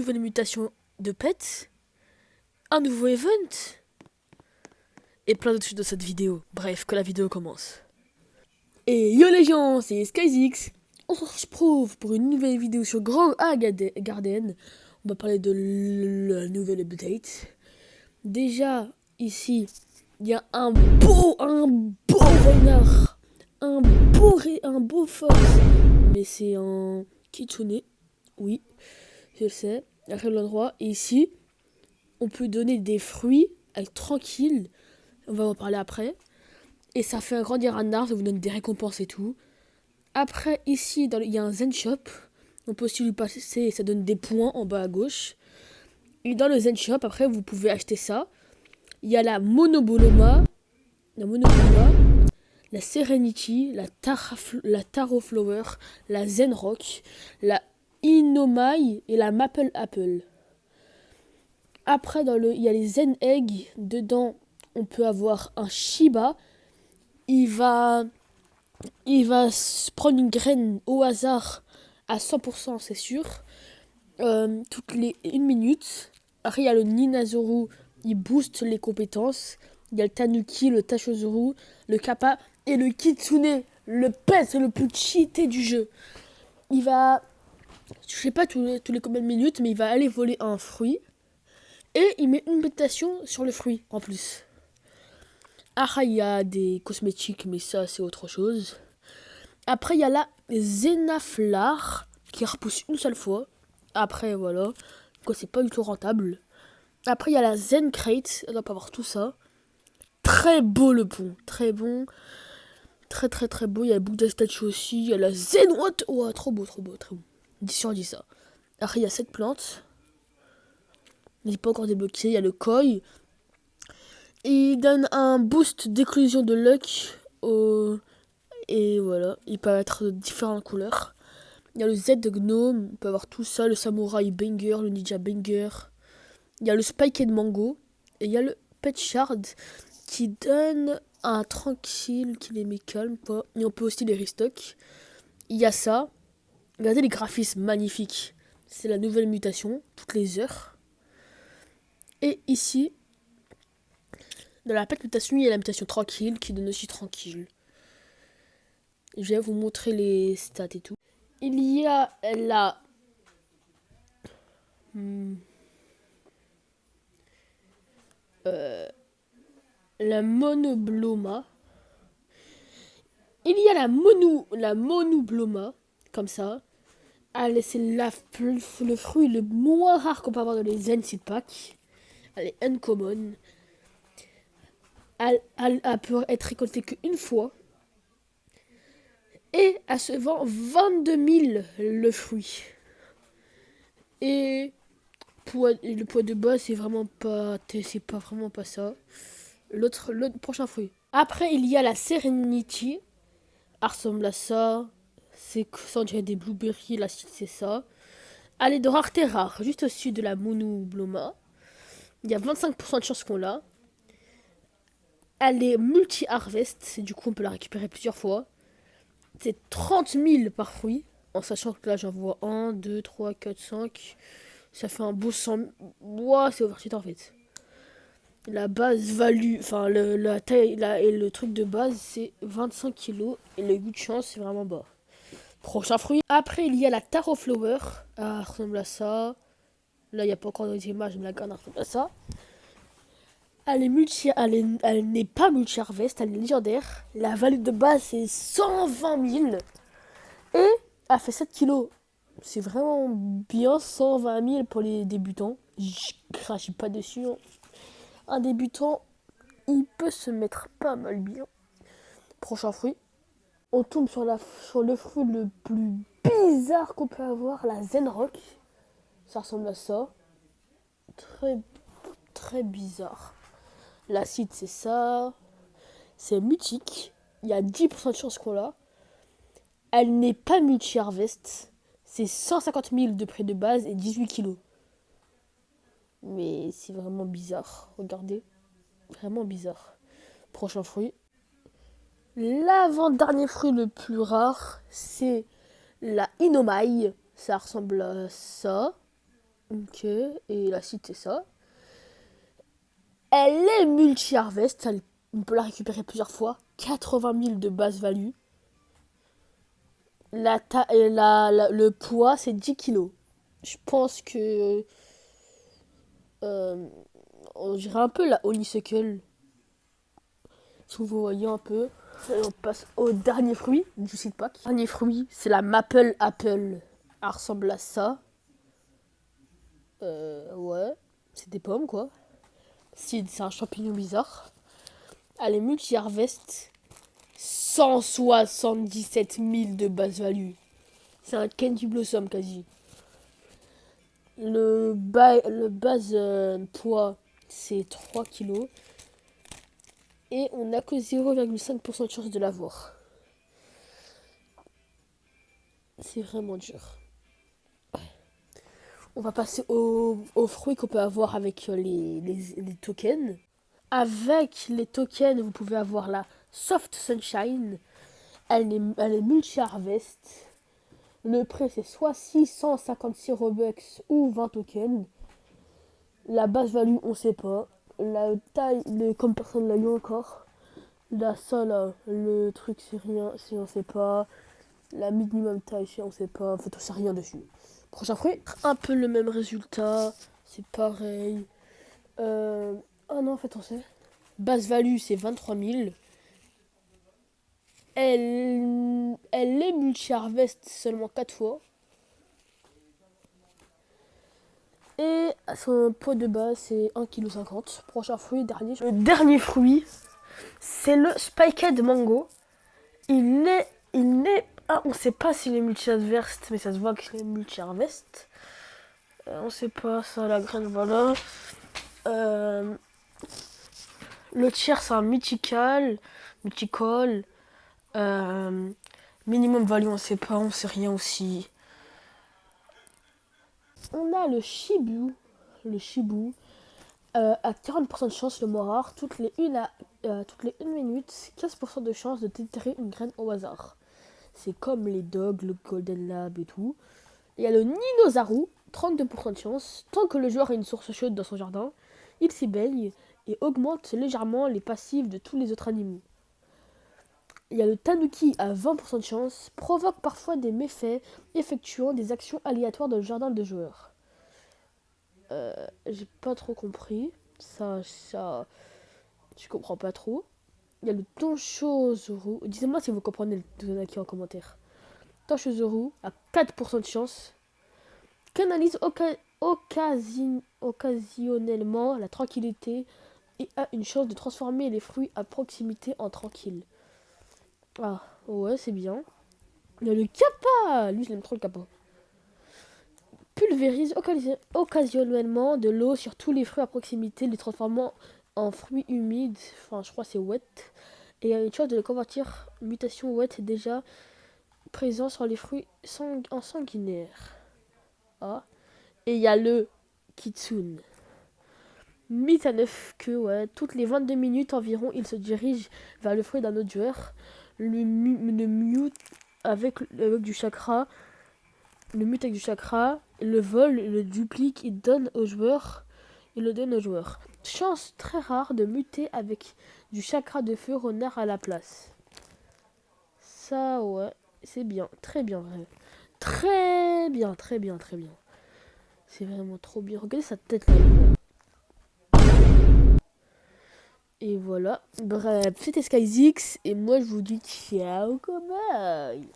nouvelle mutation de pets, un nouveau event, et plein d'autres choses dans cette vidéo. Bref, que la vidéo commence. Et yo les gens, c'est SkyZix. On se retrouve pour une nouvelle vidéo sur Grand A Garden. On va parler de la nouvelle update. Déjà, ici, il y a un beau renard. Un beau fox. Mais c'est un kitsune. Oui, je le sais. Arrive l'endroit. Et ici, on peut donner des fruits avec tranquille. On va en parler après. Et ça fait grandir un arbre, ça vous donne des récompenses et tout. Après, ici, il y a un Zen Shop. On peut aussi lui passer et ça donne des points en bas à gauche. Et dans le Zen Shop, après, vous pouvez acheter ça. Il y a la Monoboloma, la Serenity, la Taro Flower, la Zen Rock, la Inomai et la Maple Apple. Après, il y a les Zen Egg. Dedans, on peut avoir un Shiba. Il va se prendre une graine au hasard à 100%, c'est sûr. Toutes les 1 minute. Après, il y a le Ninazoru, il booste les compétences. Il y a le Tanuki, le Tachozuru, le Kappa et le Kitsune, le pet le plus cheaté du jeu. Il va, je sais pas tous les combien de minutes, mais il va aller voler un fruit. Et il met une méditation sur le fruit en plus. Après, il y a des cosmétiques, mais ça, c'est autre chose. Après, il y a la Zenaflar qui repousse une seule fois. Après, voilà. Quoi, c'est pas du tout rentable. Après, il y a la Zen Crate. On doit pas avoir tout ça. Très beau le pont. Très bon. Très, très, très beau. Il y a le Buddha Statue aussi. Il y a la Zen What. Oh, trop beau, trop beau, très beau. 10 sur 10 ça. Après, il y a cette plante. Il n'est pas encore débloqué. Il y a le Koi. Et il donne un boost d'éclosion de luck au... Et voilà, il peut être de différentes couleurs. Il y a le Z de Gnome, on peut avoir tout ça, le Samouraï Banger, le Ninja Banger. Il y a le Spiked Mango. Et il y a le Pet Shard qui donne un tranquille, qui les met calme, quoi. Et on peut aussi les restock. Il y a ça. Regardez les graphismes magnifiques. C'est la nouvelle mutation, toutes les heures. Et ici, dans la pet mutation, il y a la mutation tranquille qui donne aussi tranquille. Je vais vous montrer les stats et tout. Il y a la Monobloma. Il y a la Monobloma, comme ça. Elle, c'est le fruit le moins rare qu'on peut avoir dans les Zen Seed Pack. Elle est uncommon. Elle peut être récoltée qu'une fois. Et elle se vend 22 000 le fruit. Et le poids de base, c'est pas vraiment pas ça. Le prochain fruit. Après, il y a la Serenity. Elle ressemble à ça. Ça, on dirait des blueberries. La suite, c'est ça. Elle est de rareté rare, juste au-dessus de la Monobloma. Il y a 25% de chance qu'on l'a. Elle est multi-harvest. Du coup, on peut la récupérer plusieurs fois. C'est 30 000 par fruit. En sachant que là, j'en vois 1, 2, 3, 4, 5. Ça fait un beau 100. Ouah, c'est overshit en fait. La base value, enfin la taille et le truc de base, c'est 25 kg. Et le 8 de chance, c'est vraiment bas. Prochain fruit. Après, il y a la Taro Flower. Ah, elle ressemble à ça. Là, il n'y a pas encore d'image, mais la graine ressemble à ça. Elle n'est pas multi-harvest, elle est légendaire. La valeur de base, c'est 120 000. Et elle fait 7 kilos. C'est vraiment bien, 120 000 pour les débutants. Je crache pas dessus. Un débutant, il peut se mettre pas mal bien. Prochain fruit. On tombe sur le fruit le plus bizarre qu'on peut avoir, la Zen Rock. Ça ressemble à ça. Très, très bizarre. L'acide, c'est ça. C'est mutique. Il y a 10% de chance qu'on l'a. Elle n'est pas multi-harvest. C'est 150 000 de prix de base et 18 kilos. Mais c'est vraiment bizarre. Regardez. Vraiment bizarre. Prochain fruit. L'avant-dernier fruit le plus rare, c'est la Inomai. Ça ressemble à ça. Ok, et il a cité ça. Elle est multi-harvest, on peut la récupérer plusieurs fois. 80 000 de base value. Le poids, c'est 10 kilos. Je pense que. euh, on dirait un peu la honeysuckle. Si vous voyez un peu. Et on passe au dernier fruit du seed pack. Dernier fruit, c'est la maple apple. Elle ressemble à ça. Ouais, c'est des pommes quoi. Seed, c'est un champignon bizarre. Elle est multi-harvest. 177 000 de base value. C'est un Candy Blossom quasi. Le base poids, c'est 3 kilos. Et on n'a que 0,5% de chance de l'avoir. C'est vraiment dur. On va passer aux fruits qu'on peut avoir avec les tokens. Avec les tokens, vous pouvez avoir la Soft Sunshine. Elle est multi-harvest. Le prix, c'est soit 656 Robux ou 20 tokens. La base value, on sait pas. La taille, comme personne l'a eu encore. Là, ça, là, le truc, c'est rien, si on sait pas. La minimum taille, si on sait pas. En fait, on sait rien dessus. Prochain fruit, un peu le même résultat. C'est pareil. Ah non, en fait, on sait. Base value, c'est 23 000. Elle est multi-harvest seulement 4 fois. Et son poids de base, c'est 1,50 kg. Prochain fruit, dernier. Le dernier fruit, c'est le Spiked Mango. Il est. Ah, on sait pas s'il est multi-harvest, mais ça se voit qu'il est multi-harvest. On sait pas, ça, la graine, voilà. Le tiers, c'est un mythical. Mythical. Minimum value, on sait pas, on sait rien aussi. On a le Shibu. Le Shibu. À 40% de chance, le mot rare. Toutes les 1 minute, 15% de chance de déterrer une graine au hasard. C'est comme les dogs, le Golden Lab et tout. Il y a le Ninozaru, 32% de chance. Tant que le joueur a une source chaude dans son jardin, il s'y baigne et augmente légèrement les passifs de tous les autres animaux. Il y a le Tanuki à 20% de chance, provoque parfois des méfaits, effectuant des actions aléatoires dans le jardin de joueurs. J'ai pas trop compris. Ça, je comprends pas trop. Il y a le Tonchozoru. Dites-moi si vous comprenez le Tonaki en commentaire. Tonchozoru a 4% de chance. Canalise occasionnellement la tranquillité et a une chance de transformer les fruits à proximité en tranquille. Ah, ouais, c'est bien. Il y a le Kappa. Lui, je l'aime trop le Kappa. Pulvérise occasionnellement de l'eau sur tous les fruits à proximité, les transformant en fruits humides. Enfin, je crois que c'est wet. Et il y a une chance de les convertir. Mutation wet déjà présent sur les fruits en sanguinaire. Ah. Et il y a le Kitsune. Mythe à 9 queues, ouais. Toutes les 22 minutes environ, il se dirige vers le fruit d'un autre joueur. Le mute avec du chakra. Le mute avec du chakra. Le vole, le duplique, il donne au joueur. Il le donne au joueur. Chance très rare de muter avec du chakra de feu renard à la place. Ça, ouais. C'est bien. Très bien, vrai. Très bien, très bien, très bien. C'est vraiment trop bien. Regardez sa tête là. Et voilà. Bref, c'était SkyZix. Et moi, je vous dis ciao, cobaye.